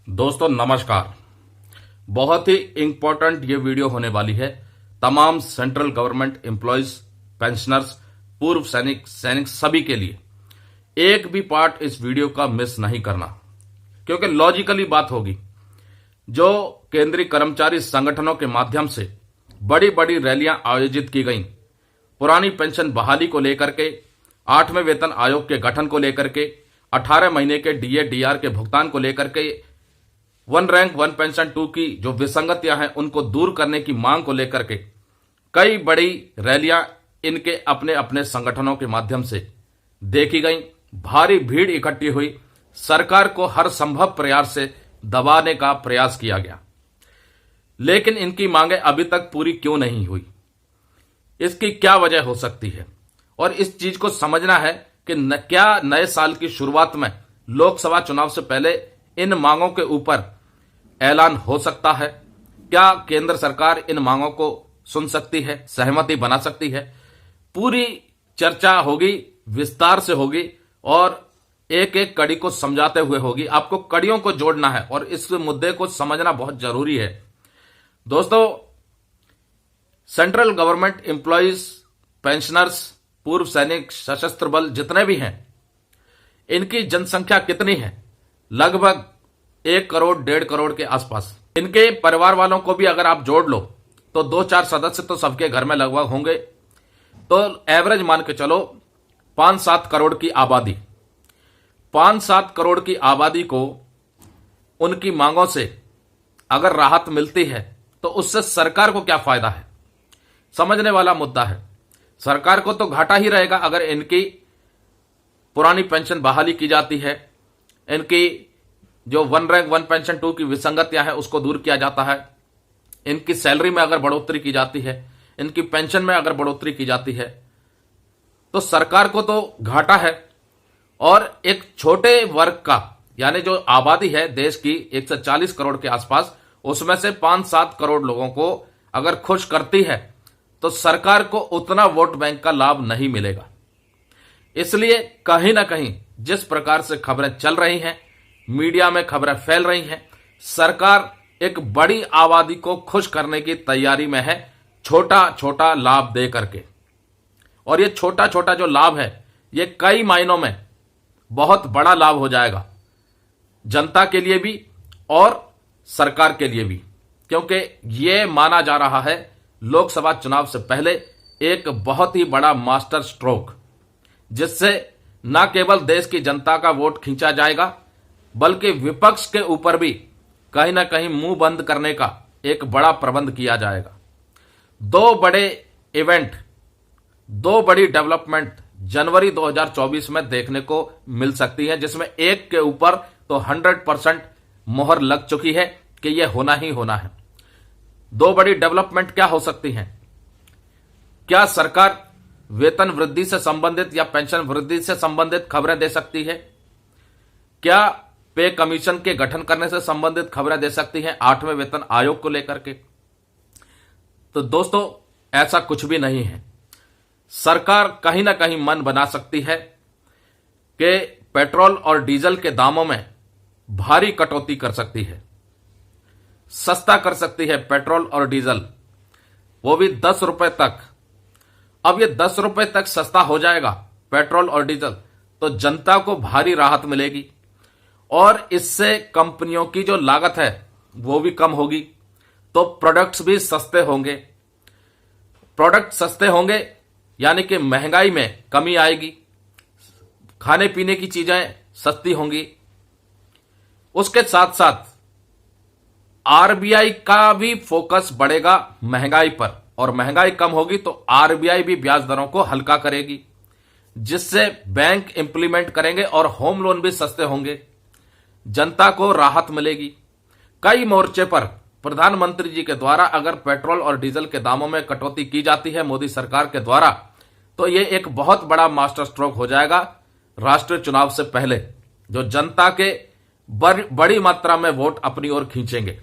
दोस्तों नमस्कार। बहुत ही इंपॉर्टेंट ये वीडियो होने वाली है तमाम सेंट्रल गवर्नमेंट एम्प्लॉयज, पेंशनर्स, पूर्व सैनिक सभी के लिए। एक भी पार्ट इस वीडियो का मिस नहीं करना, क्योंकि लॉजिकली बात होगी। जो केंद्रीय कर्मचारी संगठनों के माध्यम से बड़ी बड़ी रैलियां आयोजित की गईं, पुरानी पेंशन बहाली को लेकर के, 8वें वेतन आयोग के गठन को लेकर के, 18 महीने के डीए डीआर के भुगतान को लेकर के, वन रैंक वन पेंशन 2 की जो विसंगतियां हैं उनको दूर करने की मांग को लेकर के कई बड़ी रैलियां इनके अपने अपने संगठनों के माध्यम से देखी गई। भारी भीड़ इकट्ठी हुई, सरकार को हर संभव प्रयास से दबाने का प्रयास किया गया, लेकिन इनकी मांगें अभी तक पूरी क्यों नहीं हुई, इसकी क्या वजह हो सकती है। और इस चीज को समझना है कि क्या नए साल की शुरुआत में लोकसभा चुनाव से पहले इन मांगों के ऊपर ऐलान हो सकता है। क्या केंद्र सरकार इन मांगों को सुन सकती है, सहमति बना सकती है। पूरी चर्चा होगी, विस्तार से होगी और एक एक कड़ी को समझाते हुए होगी। आपको कड़ियों को जोड़ना है और इस मुद्दे को समझना बहुत जरूरी है। दोस्तों, सेंट्रल गवर्नमेंट एम्प्लॉयज, पेंशनर्स, पूर्व सैनिक, सशस्त्र बल जितने भी हैं, इनकी जनसंख्या कितनी है? लगभग 1 करोड़ 1.5 करोड़ के आसपास। इनके परिवार वालों को भी अगर आप जोड़ लो तो 2-4 सदस्य तो सबके घर में लगभग होंगे। तो एवरेज मान के चलो 5-7 करोड़ की आबादी। 5-7 करोड़ की आबादी को उनकी मांगों से अगर राहत मिलती है तो उससे सरकार को क्या फायदा है, समझने वाला मुद्दा है। सरकार को तो घाटा ही रहेगा अगर इनकी पुरानी पेंशन बहाली की जाती है, इनकी जो वन रैंक वन पेंशन 2 की विसंगतियां हैं उसको दूर किया जाता है, इनकी सैलरी में अगर बढ़ोतरी की जाती है, इनकी पेंशन में अगर बढ़ोतरी की जाती है, तो सरकार को तो घाटा है। और एक छोटे वर्ग का, यानी जो आबादी है देश की 140 करोड़ के आसपास, उसमें से 5-7 करोड़ लोगों को अगर खुश करती है तो सरकार को उतना वोट बैंक का लाभ नहीं मिलेगा। इसलिए कहीं ना कहीं जिस प्रकार से खबरें चल रही हैं, मीडिया में खबरें फैल रही हैं, सरकार एक बड़ी आबादी को खुश करने की तैयारी में है, छोटा छोटा लाभ दे करके। और ये छोटा छोटा जो लाभ है ये कई मायनों में बहुत बड़ा लाभ हो जाएगा, जनता के लिए भी और सरकार के लिए भी, क्योंकि ये माना जा रहा है लोकसभा चुनाव से पहले एक बहुत ही बड़ा मास्टर स्ट्रोक, जिससे न केवल देश की जनता का वोट खींचा जाएगा बल्कि विपक्ष के ऊपर भी कहीं ना कहीं मुंह बंद करने का एक बड़ा प्रबंध किया जाएगा। 2 बड़े इवेंट, 2 बड़ी डेवलपमेंट जनवरी 2024 में देखने को मिल सकती है, जिसमें एक के ऊपर तो 100% मोहर लग चुकी है कि यह होना ही होना है। 2 बड़ी डेवलपमेंट क्या हो सकती हैं? क्या सरकार वेतन वृद्धि से संबंधित या पेंशन वृद्धि से संबंधित खबरें दे सकती है? क्या पे कमीशन के गठन करने से संबंधित खबरें दे सकती हैं 8वें वेतन आयोग को लेकर के? तो दोस्तों, ऐसा कुछ भी नहीं है। सरकार कहीं ना कहीं मन बना सकती है कि पेट्रोल और डीजल के दामों में भारी कटौती कर सकती है, सस्ता कर सकती है पेट्रोल और डीजल, वो भी 10 रुपए तक। अब ये 10 रुपए तक सस्ता हो जाएगा पेट्रोल और डीजल, तो जनता को भारी राहत मिलेगी और इससे कंपनियों की जो लागत है वो भी कम होगी, तो प्रोडक्ट्स भी सस्ते होंगे। प्रोडक्ट सस्ते होंगे यानी कि महंगाई में कमी आएगी, खाने पीने की चीजें सस्ती होंगी। उसके साथ साथ आरबीआई का भी फोकस बढ़ेगा महंगाई पर, और महंगाई कम होगी तो आरबीआई भी ब्याज दरों को हल्का करेगी, जिससे बैंक इंप्लीमेंट करेंगे और होम लोन भी सस्ते होंगे, जनता को राहत मिलेगी। कई मोर्चे पर प्रधानमंत्री जी के द्वारा अगर पेट्रोल और डीजल के दामों में कटौती की जाती है मोदी सरकार के द्वारा, तो यह एक बहुत बड़ा मास्टर स्ट्रोक हो जाएगा राष्ट्रीय चुनाव से पहले, जो जनता के बड़ी मात्रा में वोट अपनी ओर खींचेंगे।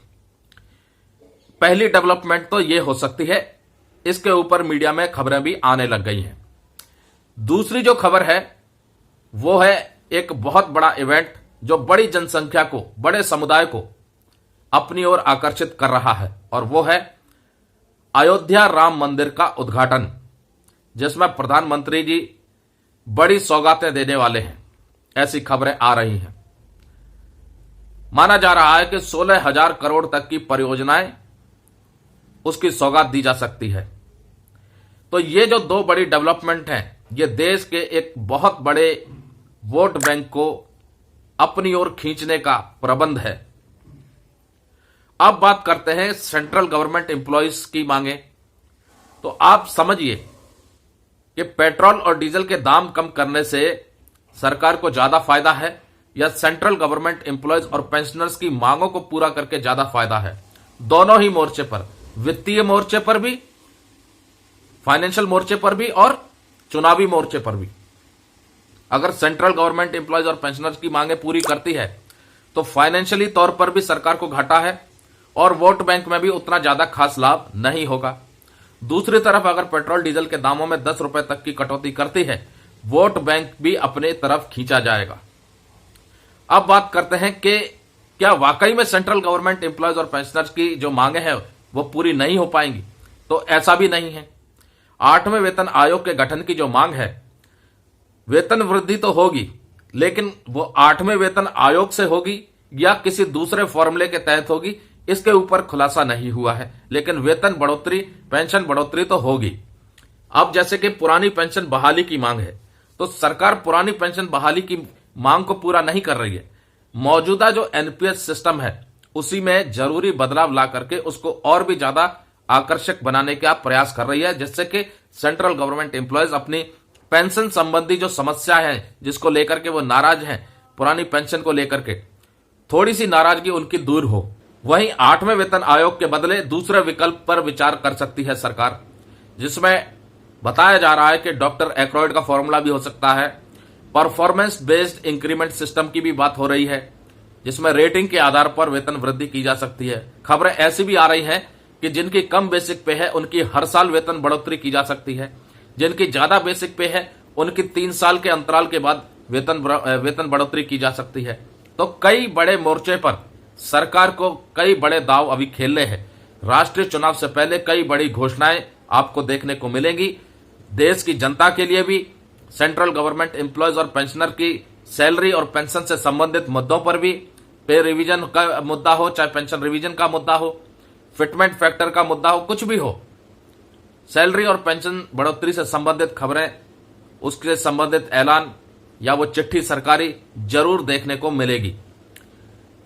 पहली डेवलपमेंट तो यह हो सकती है, इसके ऊपर मीडिया में खबरें भी आने लग गई हैं। दूसरी जो खबर है वो है एक बहुत बड़ा इवेंट जो बड़ी जनसंख्या को, बड़े समुदाय को अपनी ओर आकर्षित कर रहा है, और वो है अयोध्या राम मंदिर का उद्घाटन, जिसमें प्रधानमंत्री जी बड़ी सौगातें देने वाले हैं। ऐसी खबरें आ रही हैं। माना जा रहा है कि 16,000 करोड़ तक की परियोजनाएं उसकी सौगात दी जा सकती है। तो ये जो दो बड़ी डेवलपमेंट हैं, ये देश के एक बहुत बड़े वोट बैंक को अपनी ओर खींचने का प्रबंध है। अब बात करते हैं सेंट्रल गवर्नमेंट एम्प्लॉइज की मांगे। तो आप समझिए कि पेट्रोल और डीजल के दाम कम करने से सरकार को ज्यादा फायदा है, या सेंट्रल गवर्नमेंट एम्प्लॉयज और पेंशनर्स की मांगों को पूरा करके ज्यादा फायदा है? दोनों ही मोर्चे पर, वित्तीय मोर्चे पर भी, फाइनेंशियल मोर्चे पर भी और चुनावी मोर्चे पर भी। अगर सेंट्रल गवर्नमेंट एम्प्लॉयज और पेंशनर्स की मांगे पूरी करती है तो फाइनेंशियली तौर पर भी सरकार को घाटा है और वोट बैंक में भी उतना ज्यादा खास लाभ नहीं होगा। दूसरी तरफ अगर पेट्रोल डीजल के दामों में 10 रुपए तक की कटौती करती है, वोट बैंक भी अपने तरफ खींचा जाएगा। अब बात करते हैं कि क्या वाकई में सेंट्रल गवर्नमेंट एम्प्लॉयज और पेंशनर्स की जो मांगे हैं वो पूरी नहीं हो पाएंगी? तो ऐसा भी नहीं है। 8वें वेतन आयोग के गठन की जो मांग है, वेतन वृद्धि तो होगी, लेकिन वो 8वें वेतन आयोग से होगी या किसी दूसरे फॉर्मूले के तहत होगी, इसके ऊपर खुलासा नहीं हुआ है। लेकिन वेतन बढ़ोतरी, पेंशन बढ़ोतरी तो होगी। अब जैसे कि पुरानी पेंशन बहाली की मांग है, तो सरकार पुरानी पेंशन बहाली की मांग को पूरा नहीं कर रही है। मौजूदा जो एनपीएस सिस्टम है उसी में जरूरी बदलाव ला करके उसको और भी ज्यादा आकर्षक बनाने का प्रयास कर रही है, जिससे कि सेंट्रल गवर्नमेंट एम्प्लॉयज अपनी पेंशन संबंधी जो समस्या है जिसको लेकर के वो नाराज हैं, पुरानी पेंशन को लेकर के थोड़ी सी नाराजगी उनकी दूर हो। वहीं 8वें वेतन आयोग के बदले दूसरे विकल्प पर विचार कर सकती है सरकार, जिसमें बताया जा रहा है कि डॉक्टर एक्रॉयड का फॉर्मूला भी हो सकता है। परफॉर्मेंस बेस्ड इंक्रीमेंट सिस्टम की भी बात हो रही है, जिसमें रेटिंग के आधार पर वेतन वृद्धि की जा सकती है। खबरें ऐसी भी आ रही हैं कि जिनकी कम बेसिक पे है उनकी हर साल वेतन बढ़ोतरी की जा सकती है, जिनकी ज्यादा बेसिक पे है उनकी 3 साल के अंतराल के बाद वेतन बढ़ोतरी की जा सकती है। तो कई बड़े मोर्चे पर सरकार को कई बड़े दाव अभी खेलने हैं। राष्ट्रीय चुनाव से पहले कई बड़ी घोषणाएं आपको देखने को मिलेंगी। देश की जनता के लिए भी, सेंट्रल गवर्नमेंट एम्प्लॉयज और पेंशनर की सैलरी और पेंशन से संबंधित मुद्दों पर भी, पे रिवीजन का मुद्दा हो, चाहे पेंशन रिवीजन का मुद्दा हो, फिटमेंट फैक्टर का मुद्दा हो, कुछ भी हो, सैलरी और पेंशन बढ़ोतरी से संबंधित खबरें, उसके संबंधित ऐलान या वो चिट्ठी सरकारी जरूर देखने को मिलेगी।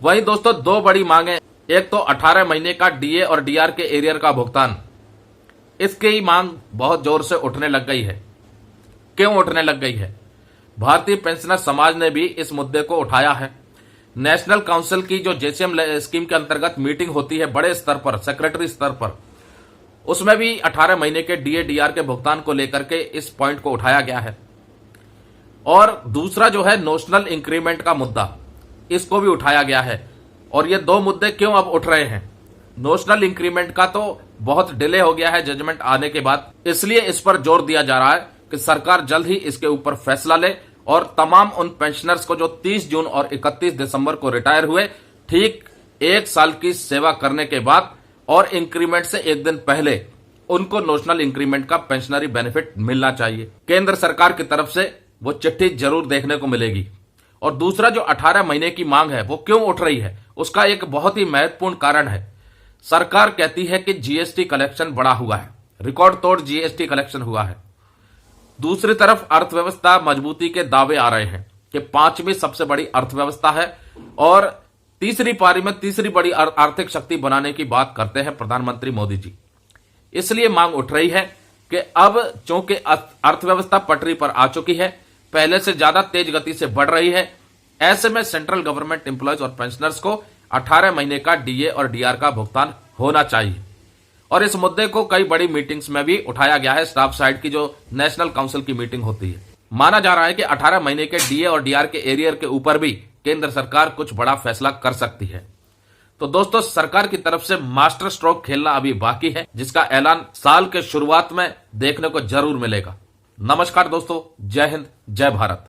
वहीं दोस्तों दो बड़ी मांगे, एक तो 18 महीने का डीए और डीआर के एरियर का भुगतान, इसकी मांग बहुत जोर से उठने लग गई है। क्यों उठने लग गई है? भारतीय पेंशनर समाज ने भी इस मुद्दे को उठाया है। नेशनल काउंसिल की जो जेसीएम स्कीम के अंतर्गत मीटिंग होती है बड़े स्तर पर, सेक्रेटरी स्तर पर, उसमें भी 18 महीने के डीए डीआर के भुगतान को लेकर के इस पॉइंट को उठाया गया है। और दूसरा जो है नोशनल इंक्रीमेंट का मुद्दा, इसको भी उठाया गया है। और ये दो मुद्दे क्यों अब उठ रहे हैं? नोशनल इंक्रीमेंट का तो बहुत डिले हो गया है जजमेंट आने के बाद, इसलिए इस पर जोर दिया जा रहा है कि सरकार जल्द ही इसके ऊपर फैसला ले और तमाम उन पेंशनर्स को जो 30 जून और 31 दिसंबर को रिटायर हुए, ठीक 1 साल की सेवा करने के बाद और इंक्रीमेंट से 1 दिन पहले उनको नोशनल इंक्रीमेंट का पेंशनरी बेनिफिट मिलना चाहिए। केंद्र सरकार की तरफ से वो चिट्ठी जरूर देखने को मिलेगी। और दूसरा जो 18 महीने की मांग है वो क्यों उठ रही है, उसका एक बहुत ही महत्वपूर्ण कारण है। सरकार कहती है कि जीएसटी कलेक्शन बढ़ा हुआ है, रिकॉर्ड तोड़ जीएसटी कलेक्शन हुआ है। दूसरी तरफ अर्थव्यवस्था मजबूती के दावे आ रहे हैं कि 5वीं सबसे बड़ी अर्थव्यवस्था है और तीसरी पारी में तीसरी बड़ी आर्थिक शक्ति बनाने की बात करते हैं प्रधानमंत्री मोदी जी। इसलिए मांग उठ रही है कि अब चूंकि अर्थव्यवस्था पटरी पर आ चुकी है, पहले से ज्यादा तेज गति से बढ़ रही है, ऐसे में सेंट्रल गवर्नमेंट एम्प्लॉयज और पेंशनर्स को 18 महीने का डीए और डीआर का भुगतान होना चाहिए। और इस मुद्दे को कई बड़ी मीटिंग्स में भी उठाया गया है। स्टाफ साइड की जो नेशनल काउंसिल की मीटिंग होती है, माना जा रहा है कि 18 महीने के डीए और डीआर के एरियर के ऊपर भी केंद्र सरकार कुछ बड़ा फैसला कर सकती है। तो दोस्तों सरकार की तरफ से मास्टर स्ट्रोक खेलना अभी बाकी है, जिसका ऐलान साल के शुरुआत में देखने को जरूर मिलेगा। नमस्कार दोस्तों, जय हिंद, जय भारत।